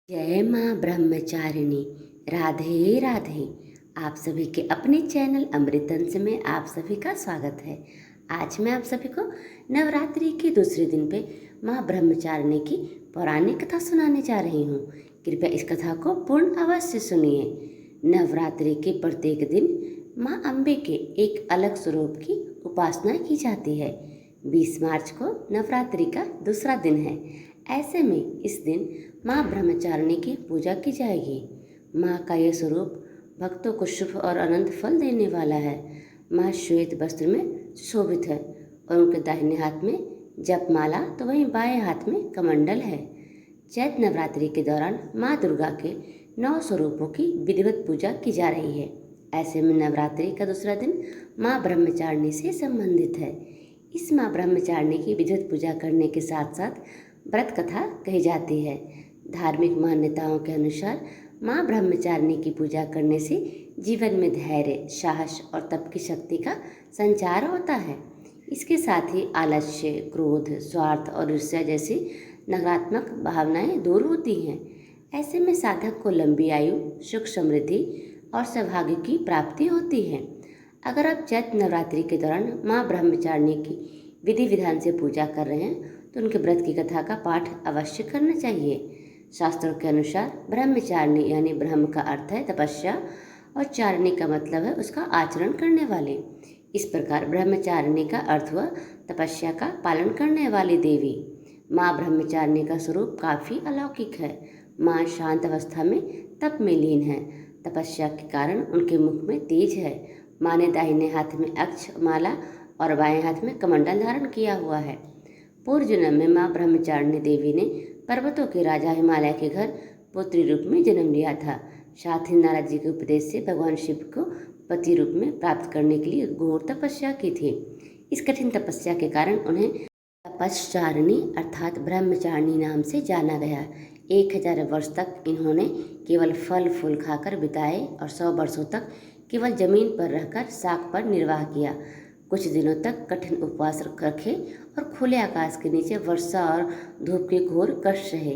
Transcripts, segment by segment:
जय माँ ब्रह्मचारिणी। राधे राधे। आप सभी के अपने चैनल अमृतंस में आप सभी का स्वागत है। आज मैं आप सभी को नवरात्रि के दूसरे दिन पे माँ ब्रह्मचारिणी की पौराणिक कथा सुनाने जा रही हूँ। कृपया इस कथा को पूर्ण अवश्य सुनिए। नवरात्रि के प्रत्येक दिन माँ अम्बे के एक अलग स्वरूप की उपासना की जाती है। 20 मार्च को नवरात्रि का दूसरा दिन है। ऐसे में इस दिन माँ ब्रह्मचारिणी की पूजा की जाएगी। माँ का यह स्वरूप भक्तों को शुभ और अनंत फल देने वाला है। माँ श्वेत वस्त्र में शोभित है और उनके दाहिने हाथ में जपमाला तो वहीं बाएं हाथ में कमंडल है। चैत्र नवरात्रि के दौरान माँ दुर्गा के 9 स्वरूपों की विधिवत पूजा की जा रही है। ऐसे में नवरात्रि का दूसरा दिन माँ ब्रह्मचारिणी से संबंधित है। इस माँ ब्रह्मचारिणी की विधिवत पूजा करने के साथ साथ व्रत कथा कही जाती है। धार्मिक मान्यताओं के अनुसार माँ ब्रह्मचारिणी की पूजा करने से जीवन में धैर्य, साहस और तप की शक्ति का संचार होता है। इसके साथ ही आलस्य, क्रोध, स्वार्थ और ईर्ष्या जैसी नकारात्मक भावनाएं दूर होती हैं। ऐसे में साधक को लंबी आयु, सुख समृद्धि और सौभाग्य की प्राप्ति होती है। अगर आप चैत्र नवरात्रि के दौरान माँ ब्रह्मचारिणी की विधि विधान से पूजा कर रहे हैं तो उनके व्रत की कथा का पाठ अवश्य करना चाहिए। शास्त्रों के अनुसार ब्रह्मचारिणी यानी ब्रह्म का अर्थ है तपस्या और चारिणी का मतलब है उसका आचरण करने वाले। इस प्रकार ब्रह्मचारिणी का अर्थ हुआ तपस्या का पालन करने वाली देवी। माँ ब्रह्मचारिणी का स्वरूप काफ़ी अलौकिक है। माँ शांत अवस्था में तप में लीन है। तपस्या के कारण उनके मुख में तेज है। माँ ने दाहिने हाथ में अक्ष माला और बाएं हाथ में कमंडल धारण किया हुआ है। पूर्व जन्म में माँ ब्रह्मचारिणी देवी ने पर्वतों के राजा हिमालय के घर पुत्री रूप में जन्म लिया था। साथ ही नारद जी के उपदेश से भगवान शिव को पति रूप में प्राप्त करने के लिए घोर तपस्या की थी। इस कठिन तपस्या के कारण उन्हें तपश्चारिणी अर्थात ब्रह्मचारिणी नाम से जाना गया। 1000 वर्ष तक इन्होंने केवल फल फूल खाकर बिताए और 100 वर्षों तक केवल जमीन पर रहकर शाक पर निर्वाह किया। कुछ दिनों तक कठिन उपवास रखे और खुले आकाश के नीचे वर्षा और धूप के घोर कष्ट रहे।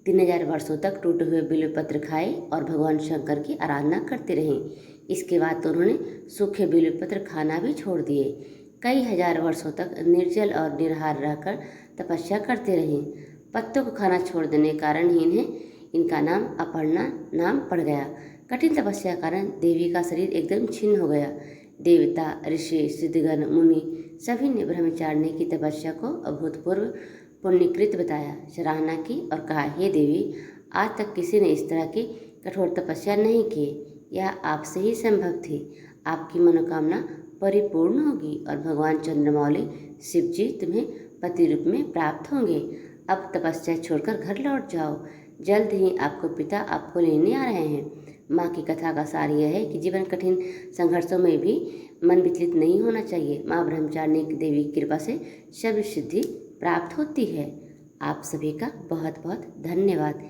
3000 वर्षों तक टूटे हुए बिल्वपत्र खाए और भगवान शंकर की आराधना करते रहे। इसके बाद तो उन्होंने सूखे बिल्वपत्र खाना भी छोड़ दिए। कई हजार वर्षों तक निर्जल और निराहार रहकर तपस्या करते रहे। पत्तों को खाना छोड़ देने के कारण ही इनका नाम अपर्णा नाम पड़ गया। कठिन तपस्या के कारण देवी का शरीर एकदम छिन्न हो गया। देवता, ऋषि, सिद्धगण, मुनि सभी ने ब्रह्मचारिणी की तपस्या को अभूतपूर्व पुण्यकृत बताया, सराहना की और कहा, हे देवी, आज तक किसी ने इस तरह की कठोर तपस्या नहीं की। यह आपसे ही संभव थी। आपकी मनोकामना परिपूर्ण होगी और भगवान चंद्रमौली शिव जी तुम्हें पति रूप में प्राप्त होंगे। अब तपस्या छोड़कर घर लौट जाओ। जल्द ही आपको पिता आपको लेने आ रहे हैं। माँ की कथा का सार यह है कि जीवन कठिन संघर्षों में भी मन विचलित नहीं होना चाहिए। माँ ब्रह्मचारिणी देवी की कृपा से सर्व सिद्धि प्राप्त होती है। आप सभी का बहुत बहुत धन्यवाद।